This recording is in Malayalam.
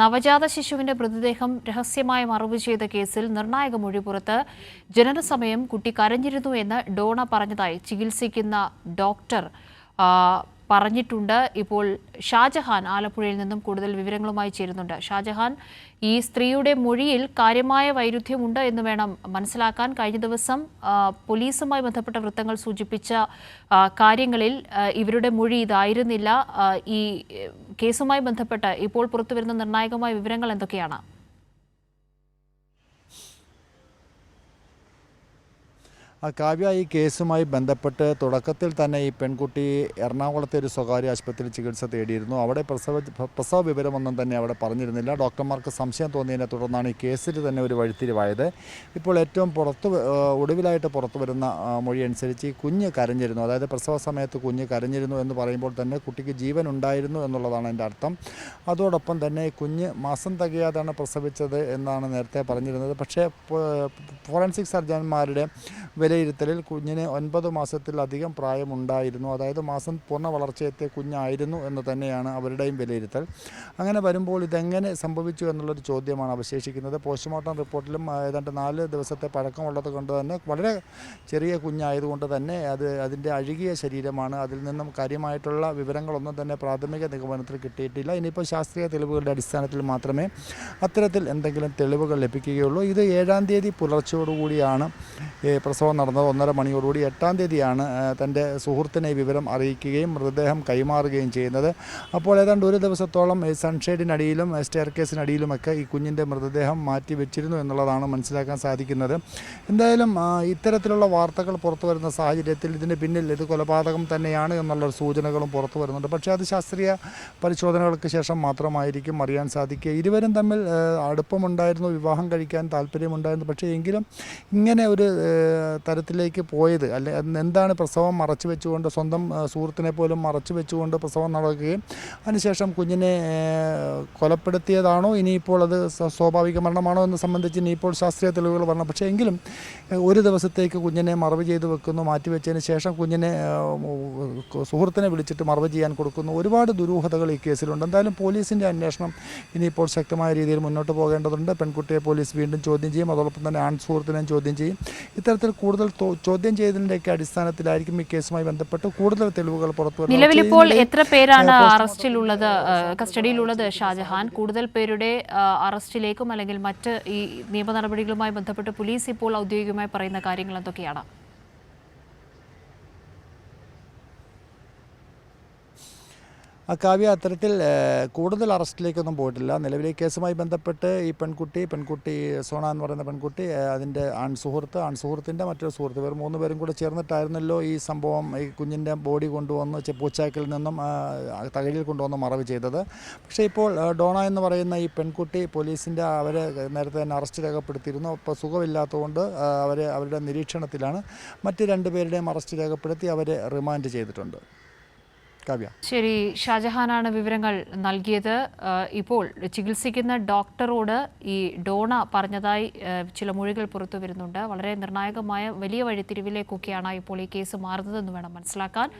നവജാത ശിശുവിന്റെ മൃതദേഹം രഹസ്യമായി മറവ് ചെയ്ത കേസിൽ നിർണായക മൊഴി പുറത്ത്. ജനനസമയം കുട്ടി കരഞ്ഞിരുന്നു എന്ന് ഡോണ പറഞ്ഞതായി ചികിത്സിക്കുന്ന ഡോക്ടർ പറഞ്ഞിട്ടുണ്ട്. ഇപ്പോൾ ഷാജഹാൻ ആലപ്പുഴയിൽ നിന്നും കൂടുതൽ വിവരങ്ങളുമായി ചേരുന്നുണ്ട്. ഷാജഹാൻ, ഈ സ്ത്രീയുടെ മൊഴിയിൽ കാര്യമായ വൈരുദ്ധ്യമുണ്ട് എന്ന് വേണം മനസ്സിലാക്കാൻ. കഴിഞ്ഞ ദിവസം പോലീസുമായി ബന്ധപ്പെട്ട വൃത്തങ്ങൾ സൂചിപ്പിച്ച കാര്യങ്ങളിൽ ഇവരുടെ മൊഴി ഇതായിരുന്നില്ല. ഈ കേസുമായി ബന്ധപ്പെട്ട് ഇപ്പോൾ പുറത്തുവരുന്ന നിർണായകമായ വിവരങ്ങൾ എന്തൊക്കെയാണ്? കാവ്യ, ഈ കേസുമായി ബന്ധപ്പെട്ട് തുടക്കത്തിൽ തന്നെ ഈ പെൺകുട്ടി എറണാകുളത്തെ ഒരു സ്വകാര്യ ആശുപത്രിയിൽ ചികിത്സ തേടിയിരുന്നു. അവിടെ പ്രസവ വിവരമൊന്നും തന്നെ അവിടെ പറഞ്ഞിരുന്നില്ല. ഡോക്ടർമാർക്ക് സംശയം തോന്നിയതിനെ തുടർന്നാണ് ഈ കേസിൽ തന്നെ ഒരു വഴിത്തിരിവായത്. ഇപ്പോൾ ഏറ്റവും ഒടുവിലായിട്ട് പുറത്തു വരുന്ന മൊഴി അനുസരിച്ച് ഈ കുഞ്ഞ് കരഞ്ഞിരുന്നു, അതായത് പ്രസവ സമയത്ത് കുഞ്ഞ് കരഞ്ഞിരുന്നു എന്ന് പറയുമ്പോൾ തന്നെ കുട്ടിക്ക് ജീവൻ ഉണ്ടായിരുന്നു എന്നുള്ളതാണ് എൻ്റെ അർത്ഥം. അതോടൊപ്പം തന്നെ കുഞ്ഞ് മാസം തികയാതാണ് പ്രസവിച്ചത് എന്നാണ് നേരത്തെ പറഞ്ഞിരുന്നത്. പക്ഷേ ഫോറൻസിക് സർജന്മാരുടെ വിലയിരുത്തലിൽ കുഞ്ഞിന് 9 മാസത്തിലധികം പ്രായമുണ്ടായിരുന്നു, അതായത് മാസം പൂർണ്ണ വളർച്ചയെത്തിയ കുഞ്ഞായിരുന്നു എന്ന് തന്നെയാണ് അവരുടെയും വിലയിരുത്തൽ. അങ്ങനെ വരുമ്പോൾ ഇതെങ്ങനെ സംഭവിച്ചു എന്നുള്ളൊരു ചോദ്യമാണ് അവശേഷിക്കുന്നത്. പോസ്റ്റ്മോർട്ടം റിപ്പോർട്ടിലും ഏതാണ്ട് 4 ദിവസത്തെ പഴക്കമുള്ളത് കൊണ്ട് തന്നെ വളരെ ചെറിയ കുഞ്ഞായതുകൊണ്ട് തന്നെ അതിൻ്റെ അഴുകിയ ശരീരമാണ്. അതിൽ നിന്നും കാര്യമായിട്ടുള്ള വിവരങ്ങളൊന്നും തന്നെ പ്രാഥമിക നിഗമനത്തിൽ കിട്ടിയിട്ടില്ല. ഇനിയിപ്പോൾ ശാസ്ത്രീയ തെളിവുകളുടെ അടിസ്ഥാനത്തിൽ മാത്രമേ അത്തരത്തിൽ എന്തെങ്കിലും തെളിവുകൾ ലഭിക്കുകയുള്ളൂ. ഇത് 7-ാം തീയതി പുലർച്ചയോടുകൂടിയാണ് പ്രസവം നടന്നത്. 1:30 മണിയോടുകൂടി 8-ാം തീയതിയാണ് തൻ്റെ സുഹൃത്തിനെ വിവരം അറിയിക്കുകയും മൃതദേഹം കൈമാറുകയും ചെയ്യുന്നത്. അപ്പോൾ ഏതാണ്ട് ഒരു ദിവസത്തോളം സൺഷെയ്ഡിനടിയിലും സ്റ്റെയർകേസിനടിയിലുമൊക്കെ ഈ കുഞ്ഞിൻ്റെ മൃതദേഹം മാറ്റി വെച്ചിരുന്നു എന്നുള്ളതാണ് മനസ്സിലാക്കാൻ സാധിക്കുന്നത്. എന്തായാലും ഇത്തരത്തിലുള്ള വാർത്തകൾ പുറത്തു വരുന്ന സാഹചര്യത്തിൽ ഇതിന് പിന്നിൽ ഇത് കൊലപാതകം തന്നെയാണ് എന്നുള്ള സൂചനകളും പുറത്തു വരുന്നുണ്ട്. പക്ഷേ അത് ശാസ്ത്രീയ പരിശോധനകൾക്ക് ശേഷം മാത്രമായിരിക്കും അറിയാൻ സാധിക്കുക. ഇരുവരും തമ്മിൽ അടുപ്പമുണ്ടായിരുന്നു, വിവാഹം കഴിക്കാൻ താല്പര്യമുണ്ടായിരുന്നു. പക്ഷേ എങ്കിലും ഇങ്ങനെ ഒരു തരത്തിലേക്ക് പോയത് എന്താണ്? പ്രസവം മറച്ചു വെച്ചുകൊണ്ട്, സ്വന്തം സുഹൃത്തിനെ പോലും മറച്ചു വെച്ചുകൊണ്ട് പ്രസവം നടക്കുകയും അതിനുശേഷം കുഞ്ഞിനെ കൊലപ്പെടുത്തിയതാണോ, ഇനിയിപ്പോൾ അത് സ്വാഭാവിക മരണമാണോ എന്ന് സംബന്ധിച്ച് ഇനിയിപ്പോൾ ശാസ്ത്രീയ തെളിവുകൾ വരണം. പക്ഷേ എങ്കിലും ഒരു ദിവസത്തേക്ക് കുഞ്ഞിനെ മറവ് ചെയ്ത് വെക്കുന്നു, മാറ്റിവെച്ചതിന് ശേഷം കുഞ്ഞിനെ സുഹൃത്തിനെ വിളിച്ചിട്ട് മറവ് ചെയ്യാൻ കൊടുക്കുന്നു. ഒരുപാട് ദുരൂഹതകൾ ഈ കേസിലുണ്ട്. എന്തായാലും പോലീസിൻ്റെ അന്വേഷണം ഇനിയിപ്പോൾ ശക്തമായ രീതിയിൽ മുന്നോട്ട് പോകേണ്ടതുണ്ട്. പെൺകുട്ടിയെ പോലീസ് വീണ്ടും ചോദ്യം ചെയ്യും, അതോടൊപ്പം തന്നെ ആൺ സുഹൃത്തിനെയും ചോദ്യം ചെയ്യും. ഇത്തരത്തിൽ കൂടുതൽ ചോദ്യം ചെയ്തതിൻ്റെയൊക്കെ അടിസ്ഥാനത്തിലായിരിക്കും ഈ കേസുമായി ബന്ധപ്പെട്ട് കൂടുതൽ തെളിവുകൾ പുറത്തുവരുന്നത്. നിലവിലിപ്പോൾ എത്ര പേരാണ് അറസ്റ്റിലുള്ളത്, കസ്റ്റഡിയിലുള്ളത് ഷാജഹാൻ? കൂടുതൽ പേരുടെ അറസ്റ്റിലേക്കും അല്ലെങ്കിൽ മറ്റ് ഈ നിയമ നടപടികളുമായി ബന്ധപ്പെട്ട് പോലീസ് ഇപ്പോൾ ഔദ്യോഗികമായി പറയുന്ന കാര്യങ്ങൾ എന്തൊക്കെയാണ്? കാവ്യ, അത്തരത്തിൽ കൂടുതൽ അറസ്റ്റിലേക്കൊന്നും പോയിട്ടില്ല. നിലവിലെ കേസുമായി ബന്ധപ്പെട്ട് ഈ പെൺകുട്ടി സോണ എന്ന് പറയുന്ന പെൺകുട്ടി, അതിൻ്റെ ആൺസുഹൃത്തിൻ്റെ മറ്റൊരു സുഹൃത്ത്, ഇവർ 3 പേരും കൂടെ ചേർന്നിട്ടായിരുന്നല്ലോ ഈ സംഭവം, ഈ കുഞ്ഞിൻ്റെ ബോഡി കൊണ്ടുവന്ന് പൂച്ചാക്കിൽ നിന്നും തകഴിയിൽ കൊണ്ടുവന്ന് മറവ് ചെയ്തത്. പക്ഷേ ഇപ്പോൾ ഡോണ എന്ന് പറയുന്ന ഈ പെൺകുട്ടി പോലീസിൻ്റെ അവരെ നേരത്തെ തന്നെ അറസ്റ്റ് രേഖപ്പെടുത്തിയിരുന്നു. ഇപ്പോൾ സുഖമില്ലാത്തതുകൊണ്ട് അവരുടെ നിരീക്ഷണത്തിലാണ്. മറ്റ് 2 പേരുടെയും അറസ്റ്റ് രേഖപ്പെടുത്തി അവരെ റിമാൻഡ് ചെയ്തിട്ടുണ്ട്. ശരി, ഷാജഹാനാണ് വിവരങ്ങൾ നൽകിയത്. ഇപ്പോൾ ചികിത്സിക്കുന്ന ഡോക്ടറോട് ഈ ഡോണ പറഞ്ഞതായി ചില മൊഴികൾ പുറത്തു വരുന്നുണ്ട്. വളരെ നിർണായകമായ വലിയ വഴിത്തിരിവിലേക്കൊക്കെയാണ് ഇപ്പോൾ ഈ കേസ് മാറുന്നതെന്ന് വേണം മനസ്സിലാക്കാൻ.